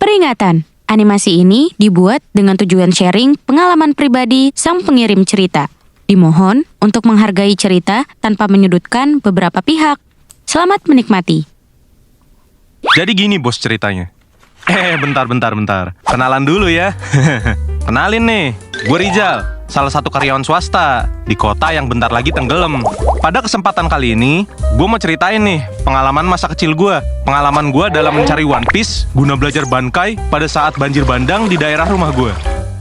Peringatan, animasi ini dibuat dengan tujuan sharing pengalaman pribadi sang pengirim cerita. Dimohon untuk menghargai cerita tanpa menyudutkan beberapa pihak. Selamat menikmati. Jadi gini bos ceritanya. Bentar. Kenalan dulu ya. Kenalin nih, gue Rizal, salah satu karyawan swasta di kota yang bentar lagi tenggelam. Pada kesempatan kali ini, gue mau ceritain nih pengalaman masa kecil gue. Pengalaman gue dalam mencari One Piece guna belajar Bankai pada saat banjir bandang di daerah rumah gue.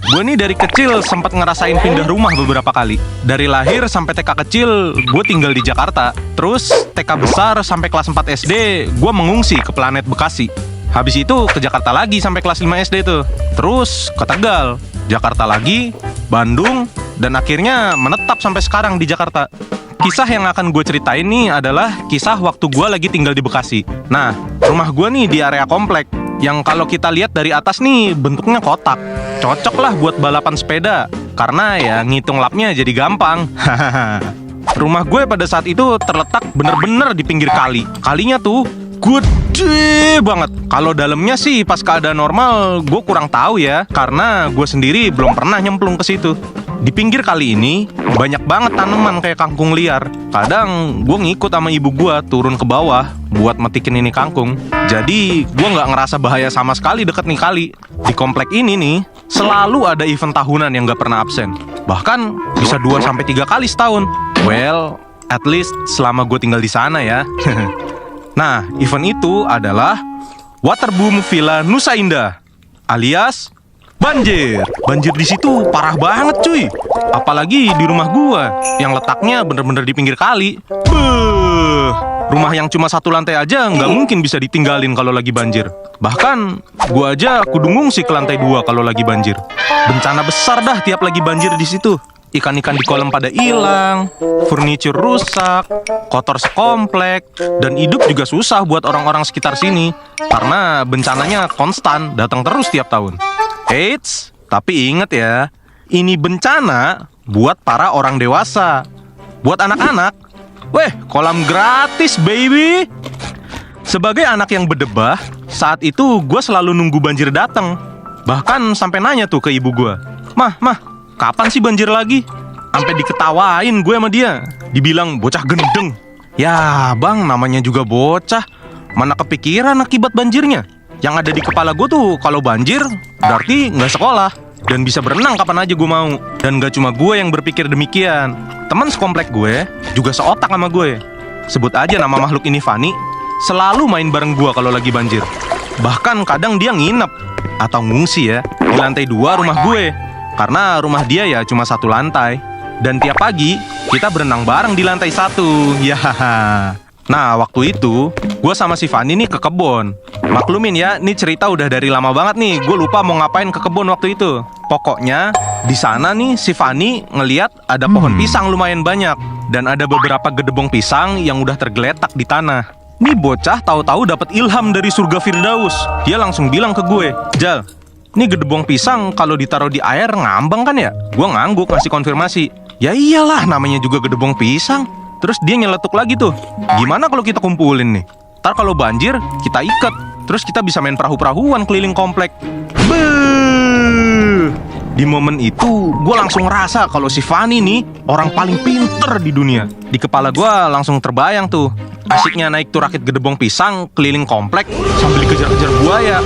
Gue nih dari kecil sempat ngerasain pindah rumah beberapa kali. Dari lahir sampai TK kecil, gue tinggal di Jakarta. Terus TK besar sampai kelas 4 SD, gue mengungsi ke planet Bekasi. Habis itu ke Jakarta lagi sampai kelas 5 SD tuh. Terus ke Tegal, Jakarta lagi, Bandung, dan akhirnya menetap sampai sekarang di Jakarta. Kisah yang akan gue ceritain nih adalah kisah waktu gue lagi tinggal di Bekasi. Nah, rumah gue nih di area komplek, yang kalau kita lihat dari atas nih bentuknya kotak. Cocok lah buat balapan sepeda, karena ya ngitung lapnya jadi gampang. Rumah gue pada saat itu terletak bener-bener di pinggir kali. Kalinya tuh gede banget. Kalau dalamnya sih pas keadaan normal gue kurang tahu ya, karena gue sendiri belum pernah nyemplung ke situ. Di pinggir kali ini banyak banget tanaman kayak kangkung liar. Kadang gue ngikut sama ibu gue turun ke bawah buat metikin ini kangkung. Jadi gue nggak ngerasa bahaya sama sekali deket nih kali. Di komplek ini nih selalu ada event tahunan yang nggak pernah absen. Bahkan bisa 2-3 kali setahun. Well, at least selama gue tinggal di sana ya. Nah, event itu adalah Waterboom Villa Nusa Indah, alias banjir. Banjir di situ parah banget cuy. Apalagi di rumah gua yang letaknya bener-bener di pinggir kali. Rumah yang cuma satu lantai aja nggak mungkin bisa ditinggalin kalau lagi banjir. Bahkan gua aja kudu ngungsi ke lantai 2 kalau lagi banjir. Bencana besar dah tiap lagi banjir di situ. Ikan-ikan di kolam pada hilang, furniture rusak, kotor sekomplek, dan hidup juga susah buat orang-orang sekitar sini karena bencananya konstan, datang terus tiap tahun. Eits, tapi ingat ya, ini bencana buat para orang dewasa. Buat anak-anak, kolam gratis baby. Sebagai anak yang berdebah, saat itu gue selalu nunggu banjir datang. Bahkan sampai nanya tuh ke ibu gue, Mah, kapan sih banjir lagi? Sampai diketawain gue sama dia. Dibilang bocah gendeng. Ya bang, namanya juga bocah. Mana kepikiran akibat banjirnya. Yang ada di kepala gue tuh, kalau banjir berarti nggak sekolah dan bisa berenang kapan aja gue mau. Dan gak cuma gue yang berpikir demikian. Teman sekomplek gue juga seotak sama gue. Sebut aja nama makhluk ini Fani. Selalu main bareng gue kalau lagi banjir. Bahkan kadang dia nginep atau ngungsi ya di lantai 2 rumah gue. Karena rumah dia ya cuma satu lantai. Dan tiap pagi kita berenang bareng di lantai 1. Ya. Nah waktu itu gue sama si Fani nih ke kebun. Maklumin ya, ini cerita udah dari lama banget nih. Gue lupa mau ngapain ke kebun waktu itu. Pokoknya di sana nih si Fani ngeliat ada pohon pisang lumayan banyak. Dan ada beberapa gedebong pisang yang udah tergeletak di tanah. Nih bocah tahu-tahu dapat ilham dari surga Firdaus. Dia langsung bilang ke gue, Jal, ini gedebong pisang kalau ditaruh di air ngambang kan ya? Gue ngangguk ngasih konfirmasi. Ya iyalah, namanya juga gedebong pisang. Terus dia nyeletuk lagi tuh. Gimana kalau kita kumpulin nih? Ntar kalau banjir, kita ikat. Terus kita bisa main perahu-perahuan keliling komplek. Beuh. Di momen itu, gue langsung ngerasa kalau si Fani nih orang paling pinter di dunia. Di kepala gue langsung terbayang tuh. Asiknya naik tuh rakit gedebong pisang keliling komplek sambil dikejar-kejar buaya.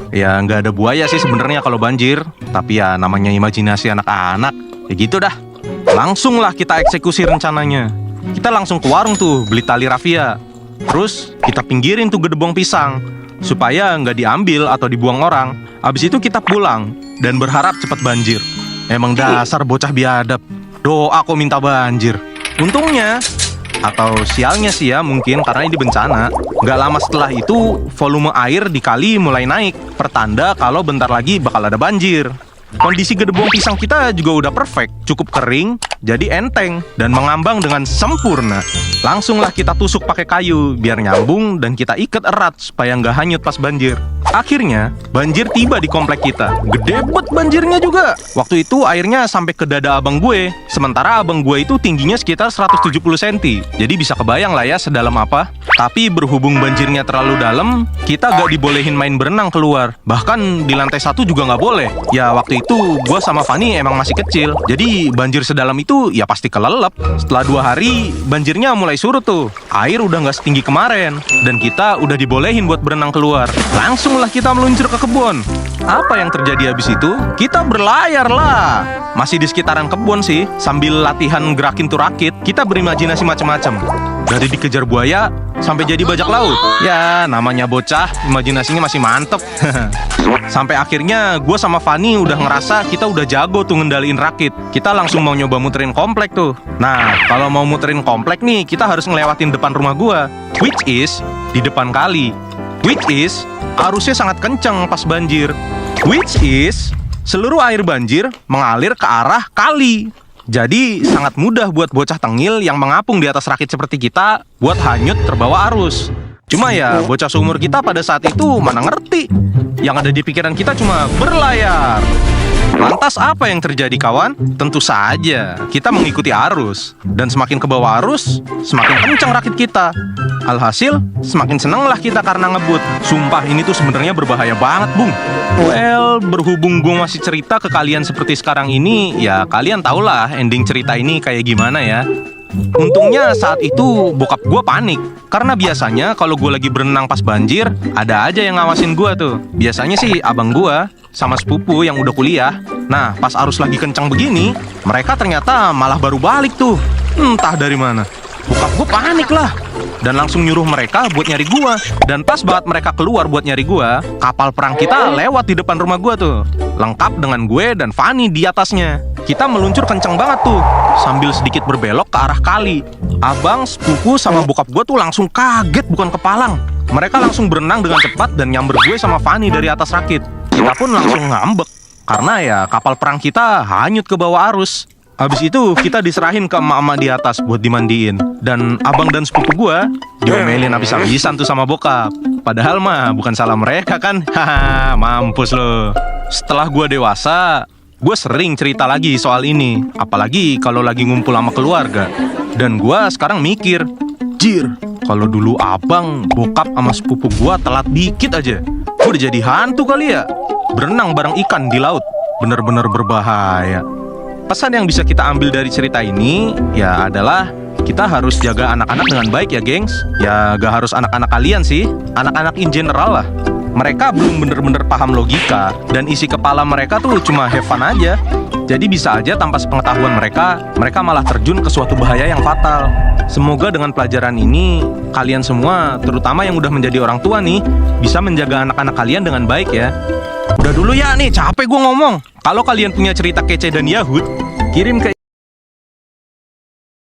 Ya nggak ada buaya sih sebenarnya kalau banjir, tapi ya namanya imajinasi anak-anak. Ya gitu dah. Langsung lah kita eksekusi rencananya. Kita langsung ke warung tuh beli tali rafia. Terus kita pinggirin tuh gedebong pisang supaya nggak diambil atau dibuang orang. Abis itu kita pulang dan berharap cepat banjir. Emang dasar bocah biadab. Doa kok minta banjir. Untungnya atau sialnya sih ya mungkin karena ini bencana, nggak lama setelah itu volume air di kali mulai naik, pertanda kalau bentar lagi bakal ada banjir. Kondisi gedebong pisang kita juga udah perfect, cukup kering, jadi enteng dan mengambang dengan sempurna. Langsunglah kita tusuk pakai kayu biar nyambung dan kita ikat erat supaya nggak hanyut pas banjir. Akhirnya banjir tiba di komplek kita. Gede bet banjirnya juga. Waktu itu airnya sampai ke dada abang gue. Sementara abang gue itu tingginya sekitar 170 cm. Jadi bisa kebayang lah ya sedalam apa. Tapi berhubung banjirnya terlalu dalam, kita gak dibolehin main berenang keluar. Bahkan di lantai 1 juga gak boleh. Ya waktu itu gue sama Fanny emang masih kecil. Jadi banjir sedalam itu ya pasti kelelep. Setelah 2 hari banjirnya mulai surut tuh. Air udah gak setinggi kemarin. Dan kita udah dibolehin buat berenang keluar. Langsunglah kita meluncur ke kebun. Apa yang terjadi habis itu? Kita berlayar lah. Masih di sekitaran kebun sih. Sambil latihan gerakin tuh rakit, kita berimajinasi macam-macam. Dari dikejar buaya sampai jadi bajak laut. Ya, namanya bocah, imajinasinya masih mantep. Sampai akhirnya gue sama Fanny udah ngerasa kita udah jago tuh ngendaliin rakit. Kita langsung mau nyoba muterin komplek tuh. Nah, kalau mau muterin komplek nih, kita harus ngelewatin depan rumah gue, which is di depan kali. Which is arusnya sangat kenceng pas banjir. Which is seluruh air banjir mengalir ke arah kali. Jadi sangat mudah buat bocah tengil yang mengapung di atas rakit seperti kita buat hanyut terbawa arus. Cuma ya bocah seumur kita pada saat itu mana ngerti. Yang ada di pikiran kita cuma berlayar. Lantas apa yang terjadi kawan? Tentu saja kita mengikuti arus. Dan semakin ke bawah arus, semakin kencang rakit kita. Alhasil, semakin senenglah kita karena ngebut. Sumpah ini tuh sebenarnya berbahaya banget, Bung. Well, berhubung gue masih cerita ke kalian seperti sekarang ini, ya kalian tahulah ending cerita ini kayak gimana ya. Untungnya saat itu bokap gue panik. Karena biasanya kalau gue lagi berenang pas banjir, ada aja yang ngawasin gue tuh. Biasanya sih abang gue sama sepupu yang udah kuliah. Nah, pas arus lagi kencang begini, mereka ternyata malah baru balik tuh. Entah dari mana. Bokap gue panik lah. Dan langsung nyuruh mereka buat nyari gua. Dan pas banget mereka keluar buat nyari gua, kapal perang kita lewat di depan rumah gua tuh. Lengkap dengan gue dan Fanny di atasnya. Kita meluncur kenceng banget tuh, sambil sedikit berbelok ke arah kali. Abang, sepupu, sama bokap gua tuh langsung kaget bukan kepalang. Mereka langsung berenang dengan cepat dan nyamber gue sama Fanny dari atas rakit. Kita pun langsung ngambek. Karena ya kapal perang kita hanyut ke bawah arus. Habis itu kita diserahin ke emak-emak di atas buat dimandiin. Dan abang dan sepupu gua diomelin habis-habisan tuh sama bokap. Padahal mah bukan salah mereka kan. Haha, mampus lo. Setelah gua dewasa, gua sering cerita lagi soal ini. Apalagi kalau lagi ngumpul sama keluarga. Dan gua sekarang mikir, jir, kalau dulu abang, bokap sama sepupu gua telat dikit aja, gua udah jadi hantu kali ya. Berenang bareng ikan di laut. Bener-bener berbahaya. Pesan yang bisa kita ambil dari cerita ini ya adalah kita harus jaga anak-anak dengan baik ya gengs. Ya gak harus anak-anak kalian sih, anak-anak in general lah. Mereka belum bener-bener paham logika dan isi kepala mereka tuh cuma have fun aja. Jadi bisa aja tanpa sepengetahuan mereka malah terjun ke suatu bahaya yang fatal. Semoga dengan pelajaran ini kalian semua, terutama yang udah menjadi orang tua nih, bisa menjaga anak-anak kalian dengan baik ya. Udah dulu ya nih, capek gue ngomong. Kalau kalian punya cerita kece dan Yahud, kirim ke